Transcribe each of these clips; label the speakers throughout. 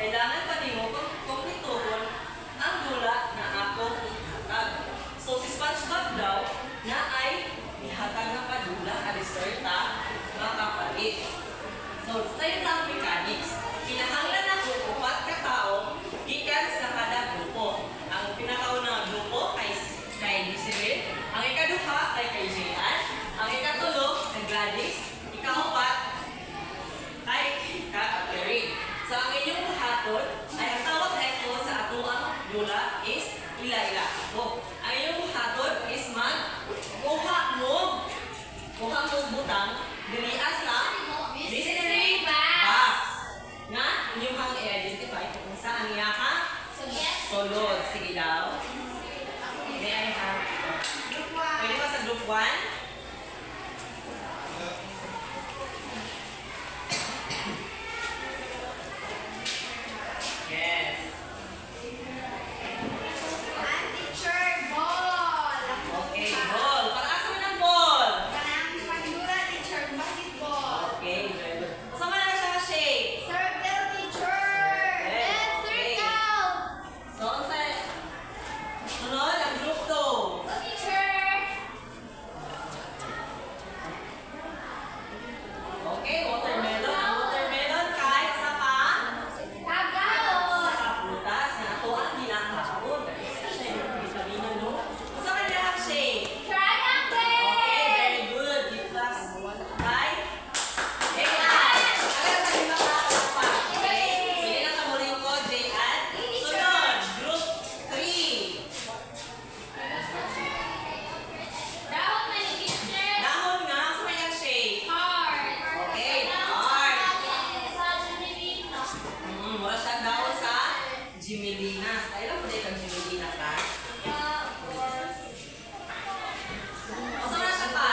Speaker 1: kailangan pa nimo kumplituhon ang dula na akong ihatag. So si SpongeBob daw na ay ihatag ng padula ka resulta nga kapalit. So tayo na ang mechanics. Kinahanglan ako 4 ka tawo gikan sa kada grupo. Ang pinakaunang grupo kay Desiree, ang ikaduha kay Jayan, ang ikatulo kay Gladys, ikaapat kay Catherine. So ang inyong buhaton ay ang tawag na ito sa atuang dula is ila-ila ako. Ang inyong buhaton is kuha mo butang diri sa mystery box nga inyong i-identify kung saan niya ka sulod. Sige daw. May I have pwede ba sa group 1? Yes.
Speaker 2: And teacher, ball.
Speaker 1: Okay, ball. Pag-asa mo ng ball.
Speaker 2: Kanang pandura, teacher, basketball.
Speaker 1: Okay, very good. Kasama na siya shape.
Speaker 2: Circle, teacher.
Speaker 1: Okay.
Speaker 2: And circle.
Speaker 1: So, ang sunod, ang group 2.
Speaker 2: So, teacher.
Speaker 1: Okay, watermelon. Ang watermelon kahit sa pa.
Speaker 2: Kagao.
Speaker 1: Sa prutas na ito ang ginakaon. Kasi siya yung vitamina, no? Kasama na ang shape.
Speaker 2: Triangle.
Speaker 1: Okay, very good. Give class 1. Right? Jayan. Kaya tayo makakapa. Okay. Hindi na kamuling ko, Jayan. Sunod, group 3.
Speaker 2: Dahon na ni teacher.
Speaker 1: Dahon nga, sa may ang shape.
Speaker 2: Heart.
Speaker 1: Okay, heart.
Speaker 2: Sa Junilino.
Speaker 1: Mura siya daw sa Jimilinas. Tayo lang po dito ang Jimilinas, ha? O, saan na siya pa?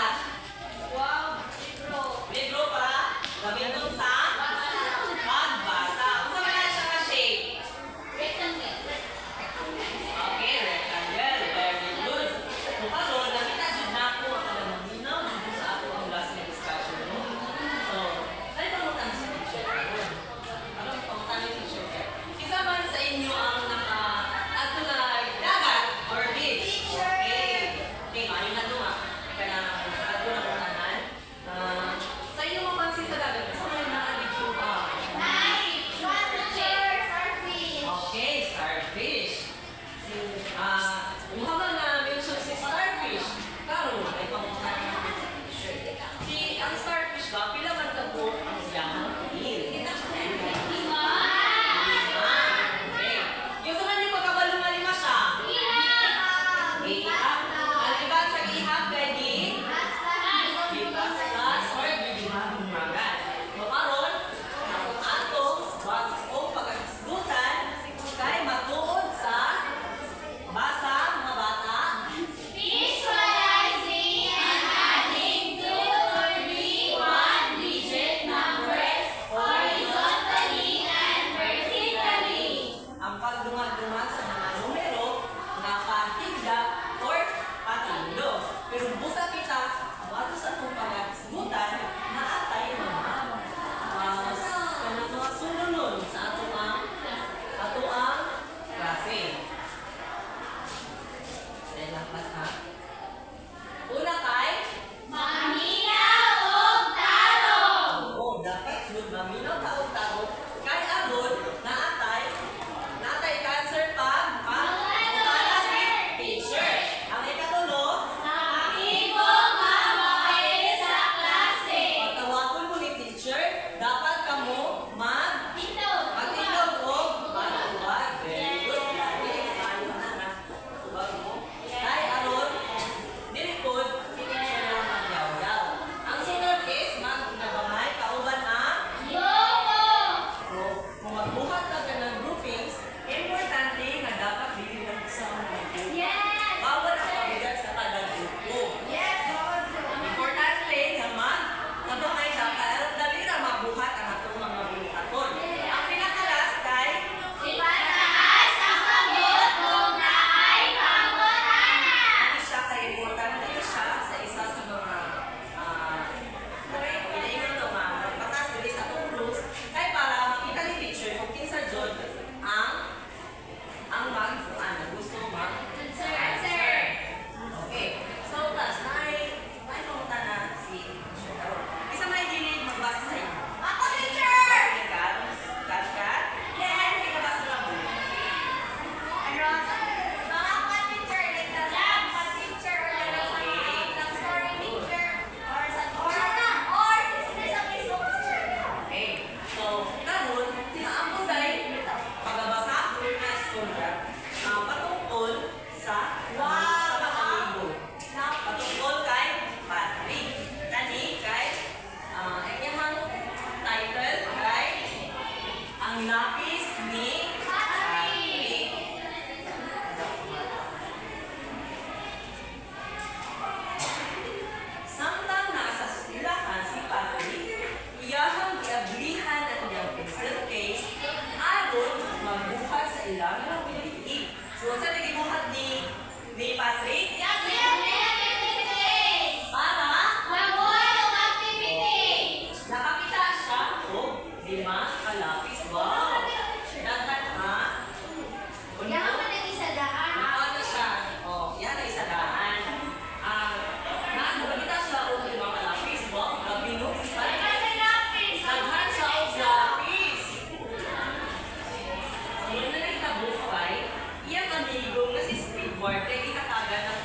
Speaker 2: Wow, libro.
Speaker 1: Libro pa? Gamiton sa pagbasa. O, saan na siya ka shape?
Speaker 2: Rectangle.
Speaker 1: Okay, rectangle. Very good. So, karon, nakita dyan na ako ang kalaminaw dito sa ako ang last na discussion mo. So, tayo pamutan sa teacher. Ano pamutan yung teacher? Isa ba sa inyo ang ang lapis ni Patrick. Samtang nasa eskwelahan si Patrick, iyahang giablihan ang iyang pencil case aron magbuhat sa ilang piliig. So, sa nagibuhat ni Patrick? Para nakakita siya o 5 kalapis. Wow! Daghan ha? Ano siya? O, yan ay isadaan. Nakakita siya o 5 kalapis. Wow, kabinong si Patrick. Daghan siya o lapis. Ngayon na nagtabuhay, iyang amigo na si Squidward ay ikatagan ng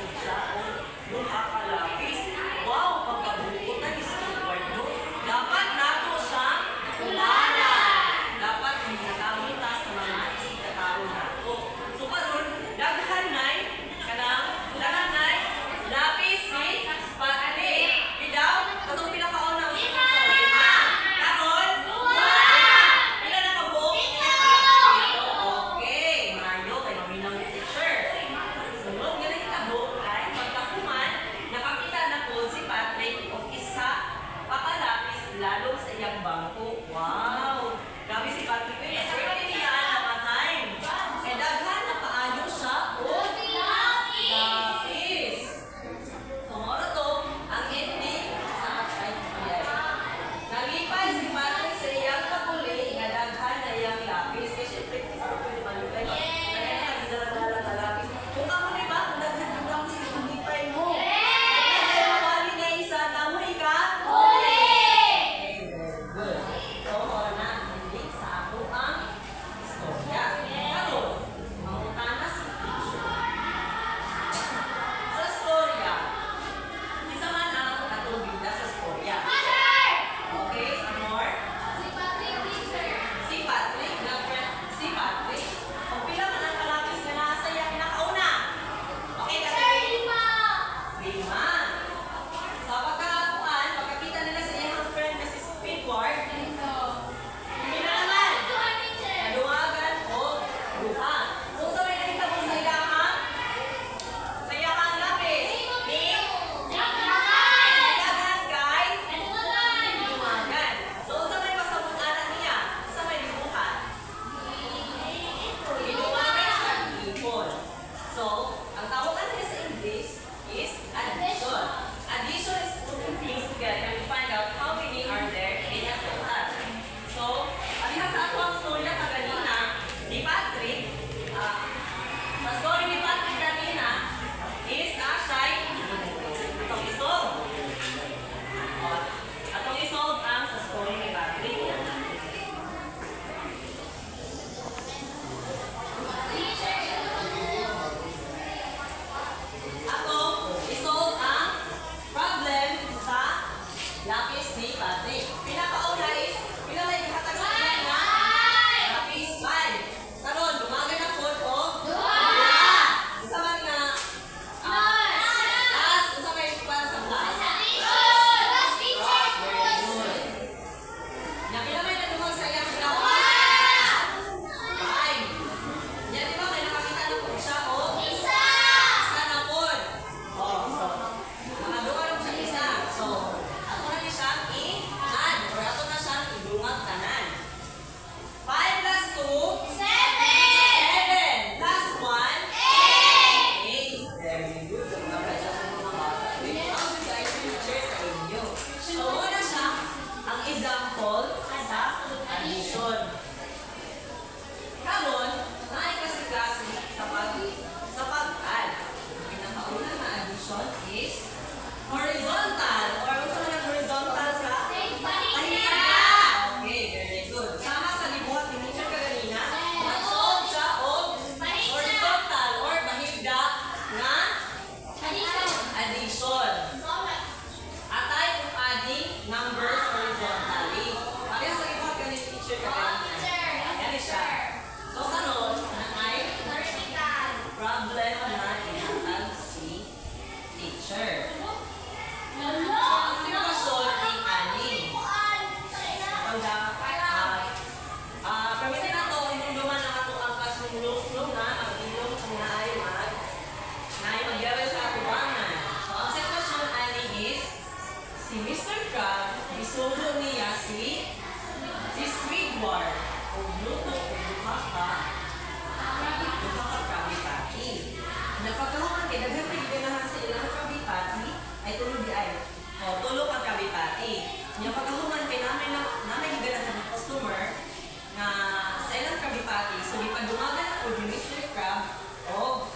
Speaker 1: So, ipadumagan ako ni Mr. Crab o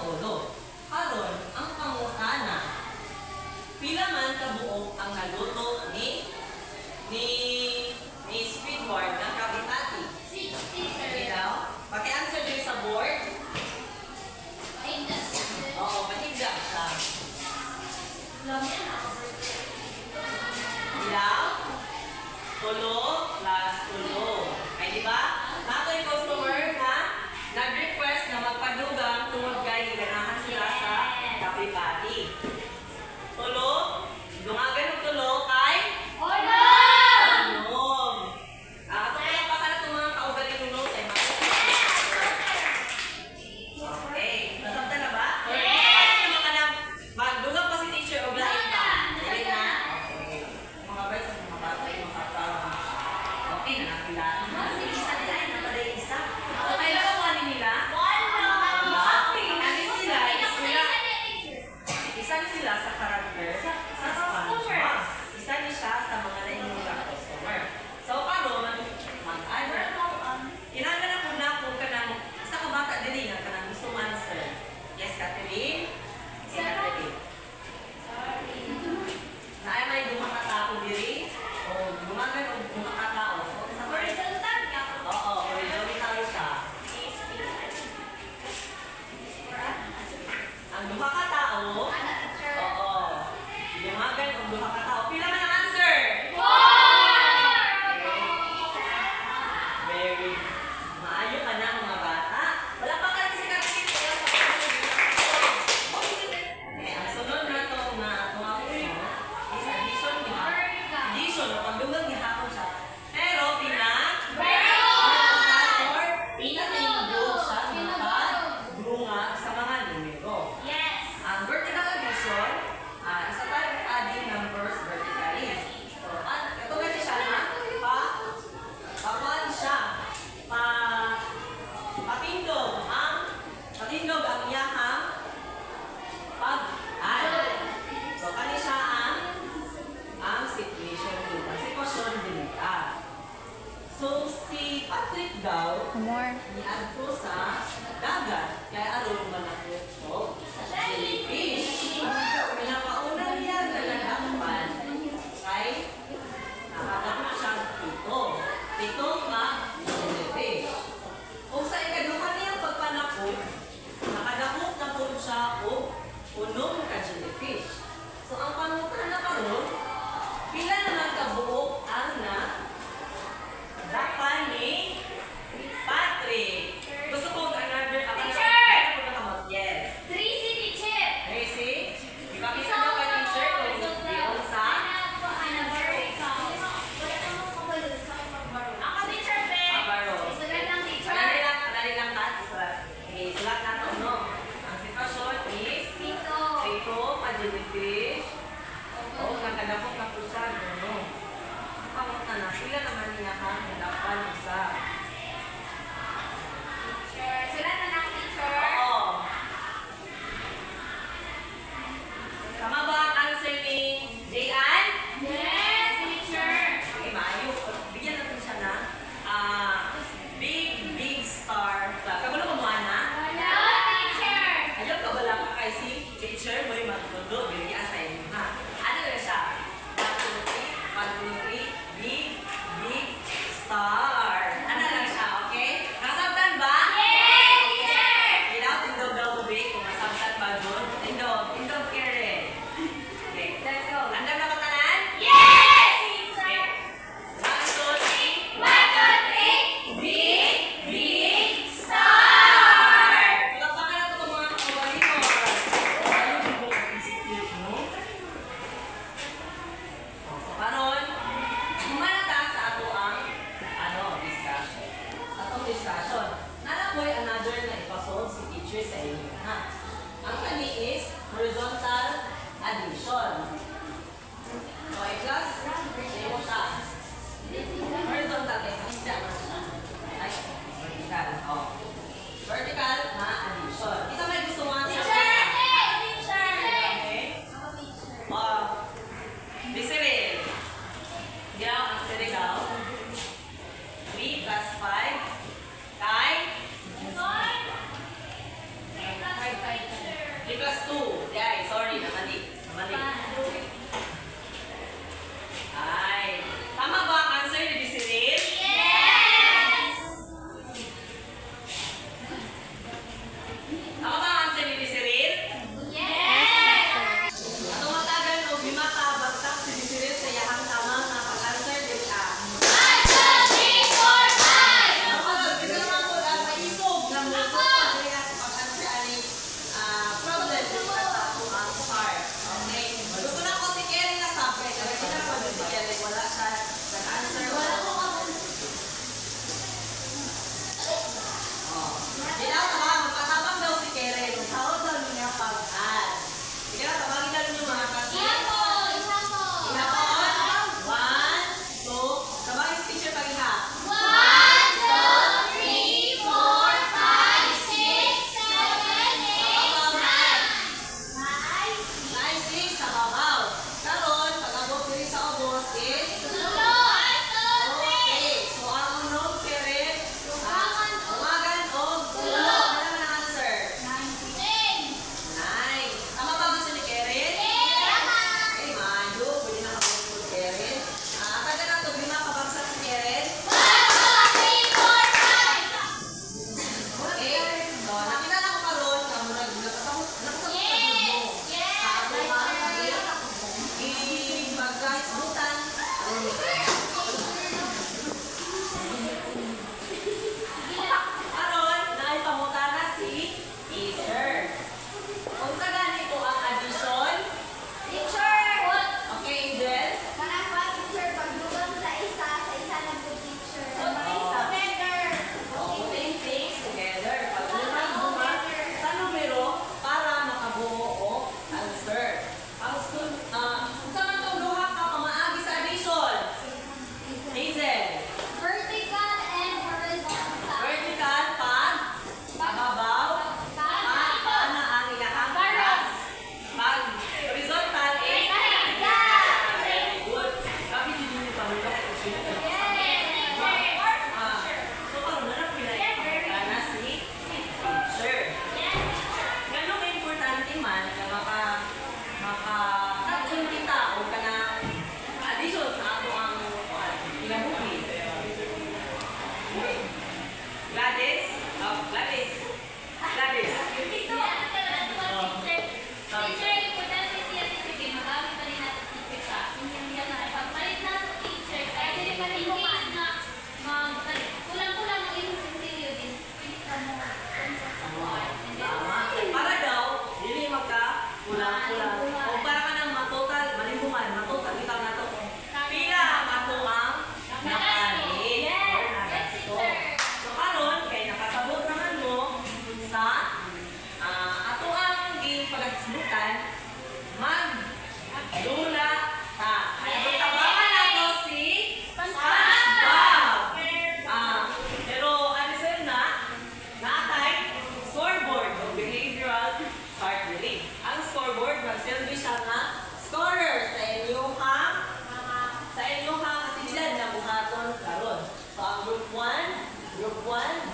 Speaker 1: polo. Karon, ang pangutana. Pila man kabuok ang naluto ni Squidward ng kabitati?
Speaker 2: 60, sir.
Speaker 1: Okay daw? Paki-answer din sa board. Oo, mahigda siya. Ilang? Tulo plus tulo. Ay, di ba? Nato yung customer na nag-request na magpadugang tungod kay ganahan sila sa kapipati. Tulo, dungagan ng tulo kay Unom. Ato kaya pa ka na itong mga kaugaling unom ay okay. Nasabta na ba? Magdugang pa si teacher o lain pa. Hindi na? Okay. Mga best, mga bata, yung mga kapal. Okay, nanakilaan. Isa nila ay napaday isa. So, kailan ba wali nila? Isa ni sila sa karakter sa SpongeBob. Isa ni siya sa mga nainulang customer. So, karon mag-answer. Kinanggan ako na kung kanang isa ka bata dili nga kanang gusto answer. Yes, Catherine? Yes, Catherine. Naay may duha ka tao diri o dumagan og duha ka tao. So, sa oo, horizontal siya. Ang duha ka tao, oo. Dumagan og duha ka tao. Pila man ang answer? Very maayo ka na mga bata. Wala pa ka kasi kakit. Ang sunod na to na tumawag mo is addition ni hapon. Addition, o pagdugang ni hapon siya. Pero pinatindog siya nakadunga sa mga numero. Ang vertical addition, isa tayo adding numbers vertically. So, ito kasi siya na pakuan siya. Patindog ang iyahang pag-add. So, kani siya ang situation dito. Ang sitwasyon dito. So, si Patrick daw, ni-add ko sa dagat. Kaya aron malakot ko sa jellyfish. Pinapauna niya na nagdapan kay nakadakot siya dito. Ito ka jellyfish. Kung sa ikaduhan niyang pagpanakot, nakadakot na po siya o punong ka jellyfish. So, ang pangutan na karon, pila naman kabuok ang na dapan ni Patrick. Gusto ko another yes. Tracy? Ipakita daw ka teacher kung diyon sa Abaro. Kadali lang ka. Okay, sulat na ito, no? Ang sitwasyon is Tito, pa-jellyfish. Oo, nakadapok na po siya, no? Pangutan na. Sila naman niya ha, nadapan isa. Oo. Tama ba ang answer ni Jayan? Okay, maayo. Bigyan natin siya na big star. Kagulo mo mo, Ana? Ayaw ka wala ka kay si teacher mo yung magtundo. Bigyan assign mo, ha? Ano na siya? 1, 2, 3, big star. Ano lang siya, okay? Nasabtan ba? Tindog daw mo, Vic, kung masabtan ba doon. Tindog, Karen. Okay, let's go. Andam na ba tanan? Okay. 1, 2, 3. Big star! Palakpakan na ito mga kawalinor. Ano yung buong institute mo? So, karon, humanata sa ato ang discussion. Nalakoy another na ipasolve si teacher sa inyo. Ha? Ang kani is horizontal addition. So, i-class, sa'yo mo siya. Horizontal, kaya hindi naman siya. Ay, vertical. Oh. Vertical na addition. Isa may gusto mo ang sabi. Okay? Desiree. Diyan ang Sirigaw. 3 plus 5.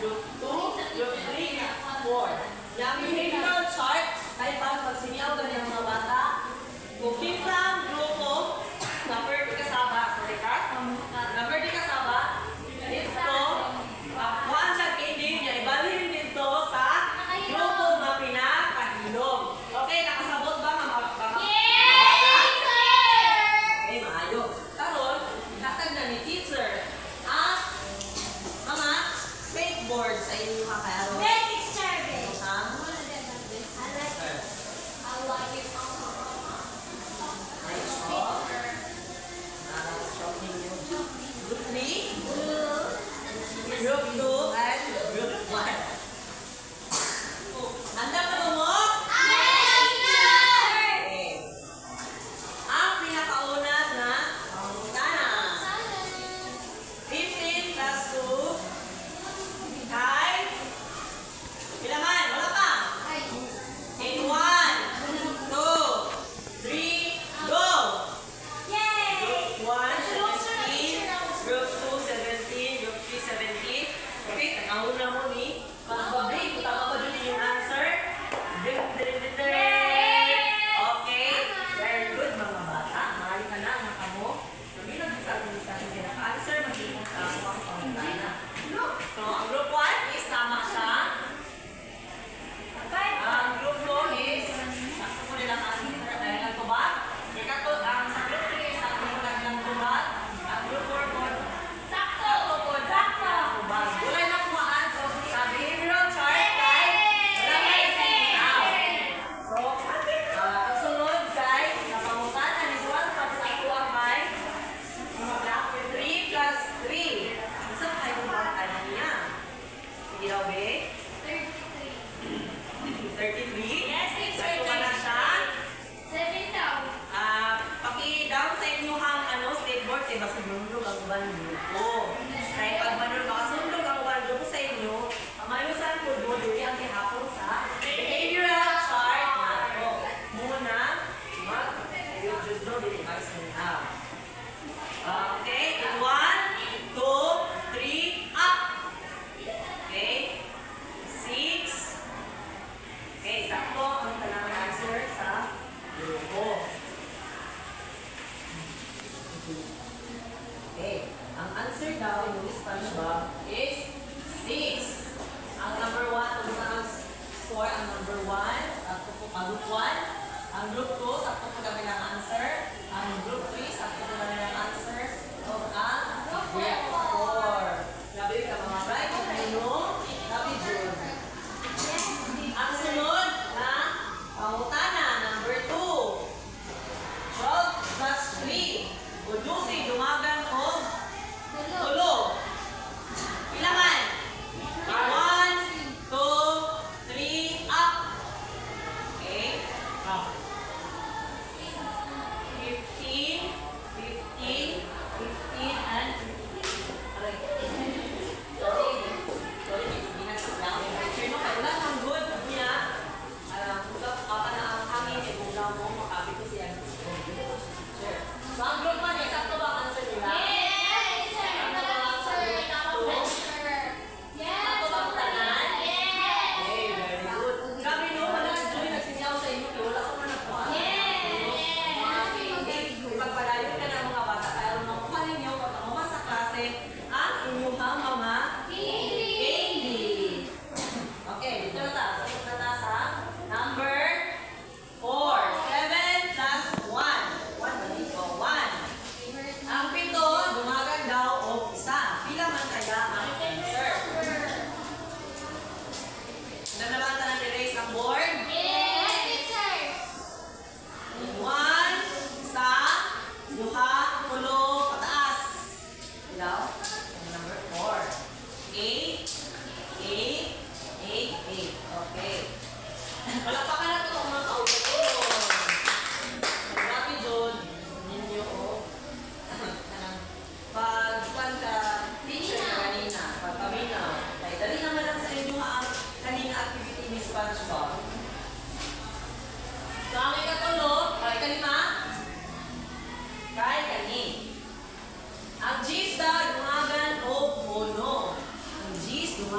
Speaker 1: group 2, group 3, 4. Yung behavioral chart, ay pag sinyaw ganyan mga bata, kung kinsang grupo, number di kasaba, sorry ka, number di kasaba, dito, kuhaan siya kidding, niya ibalhin dito sa grupo na pinakahilom. Okay, nakasabot ba mga bata?
Speaker 2: Yes, sir!
Speaker 1: Okay, maayo. Karon, hatag na ni teacher ang mga skateboard sa inyo kakayaro.
Speaker 2: Medic service.
Speaker 1: Ha?
Speaker 2: I like it.
Speaker 1: Nice shot. Nakaka-shot ninyo. Group 3, Group 2, and Group 1. Handa pa ba mo?
Speaker 2: Yes, sir!
Speaker 1: Okay. Ang pinakauna na pangutana. 15 plus 2 kay Ilaman, wala pa. In 1, 2, 3, go!
Speaker 2: Yay!
Speaker 1: Group 1, 17, Group 2, 17, Group 3, 17. Okay, tanauna mo ni pag-break. Tama pa dun yung answer. Okay, very good mga bata. Mahali ka na, mga kamo. Nabilang sa administration din ang answer. Magiging ang pangutana. So, ang Group 1 is tama siya. Ang Group 2 is sakto ko nila answer. Dahil ang tubag. Ikato, ang sa Group 3 is sakto ko lang tubag. Ang Group 4 po, sakto po tubag. Gulay na kumaan. So, sa behavioral chart, kay wala kayo sa inaw. So, ang sunod kay napangutan is 1 pag sa ako ang may 3 plus 3. Isa pa kayo kumaan niya. Sige daw, be? 33?
Speaker 2: Yes,
Speaker 1: Sakto ka na siya.
Speaker 2: 7 daw.
Speaker 1: Paki-down sa inyo ang skateboard, diba sumundog ang uban grupo. Kaya pag manun makasundog ang uban grupo sa inyo, mayusan po doon, dili ang gihapon sa behavioral chart na ito. Muna, mag-jud no, dili mag-sinaw. Okay, 1, 2, 3, up! Okay, 6, okay, sakto.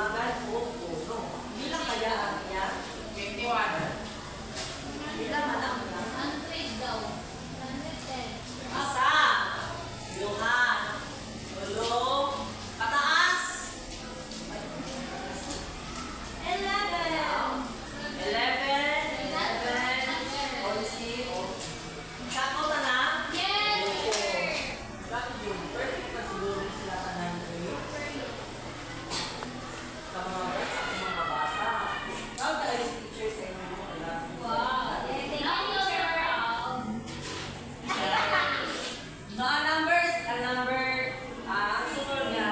Speaker 1: duhagan o puno. Bilang kaya ang iya?
Speaker 3: 21.
Speaker 1: Bilang man ang iya?
Speaker 2: 100 daw. 110.
Speaker 1: Isa, duha, tulo, pataas.
Speaker 2: 11.
Speaker 1: 11, 11, Sakto na na?
Speaker 2: Yes, teacher.
Speaker 1: Bakit yun? Perfect na siguro sila tanan ko yun. Sa mga birds, sa mga bata. Tawag tayo si teacher sa inyo mo alam.
Speaker 2: Wow. Thank you, teacher.
Speaker 1: Mga numbers, ang number, ang sunod nga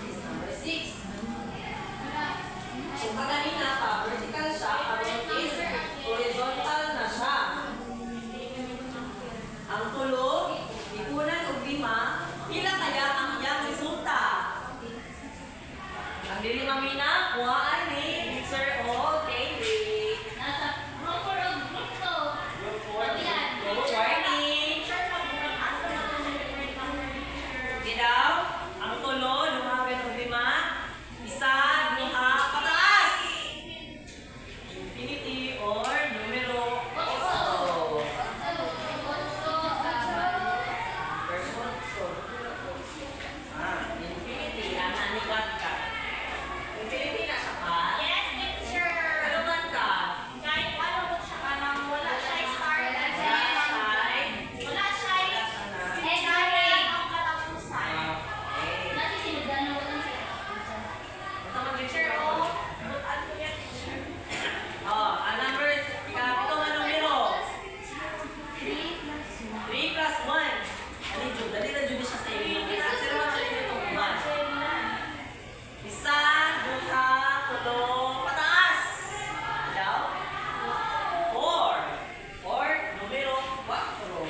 Speaker 1: is number 6. So, kanina pa, vertical siya, karoon is horizontal na siya. Ang tulo, ipunan o 5, pila kaya ang iyang resulta? Ang dili mamina, kuhaan ni Sir O. David.
Speaker 2: Nasa group or group to.
Speaker 1: Group 4,
Speaker 2: Ayan.
Speaker 1: good morning. Di daw, ang tulo, lumagan o 5, isa, duha, pataas. Infinity or numero 8. Infinity, anak ni ka. Infinity na siya ka?
Speaker 2: Yes, teacher.
Speaker 1: Ano man ka?
Speaker 2: Kahit ano mo siya ka nang wala siya star.
Speaker 1: Wala siya.
Speaker 2: Wala siya.
Speaker 1: Wala siya na.
Speaker 2: Eh, kaya ang katapusan.
Speaker 1: Okay.
Speaker 2: Dati sinundan na walang siya.
Speaker 1: Basta mag-teacher,
Speaker 2: Teacher,
Speaker 1: oh.
Speaker 2: oh. Butan ko yan, teacher.
Speaker 1: Oh, ang numbers, ikapito nga numero.
Speaker 2: 3
Speaker 1: 3 plus 1. Dali na dyan siya sa inyo. Answer mo na rin itong 1. Isa, duha, tulo, pataas. Daw? 4. 4, numero 4.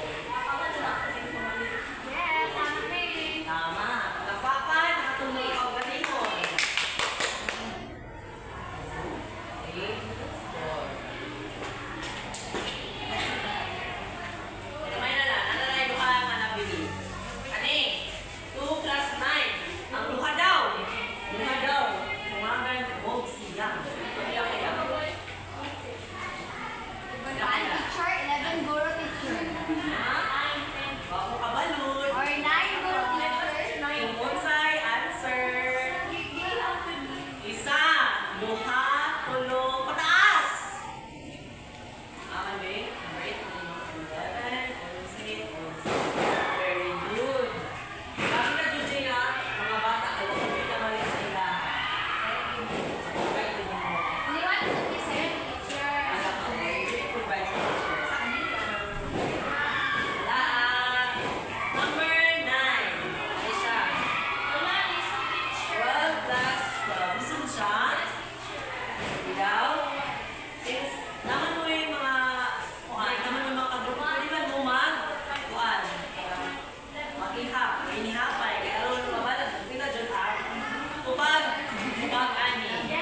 Speaker 2: Yes, happy.
Speaker 1: Tama. Nagpapan, nakatuloy ang galingon. Okay. 4. Kamay na lang. Ano na yung duha nga nabili? Ani? 2 plus 9. Ang duha daw. Duha daw. Tumagan mo siyang. Kaya kaya.
Speaker 2: Ang teacher, 11 guro teacher.
Speaker 1: Ha? Bako kabalod.
Speaker 2: Or 9 guro teacher.
Speaker 1: Yung unsay answer. Isa, duha, tulo, pataas. Okay, right. 11, 11. Very good. Sabi na dyan sila, mga bata, kaya hindi ka mali sa ila. Right, din mo.
Speaker 2: Liwan ko teacher.
Speaker 1: Alam ko, beautiful vibes sa teacher. Sa kanila. Wala. Number 9. Ano siya?
Speaker 2: Wala, isang teacher.
Speaker 1: 12 plus 12. Isun siya. Ilaw. Since naman mo yung mga kuhan, naman mo yung mga kagrupo, pwede ba mo kuhan? Makihap, inihapay, kaya aron pa ba, nagpita dyan ha? Upag, ani.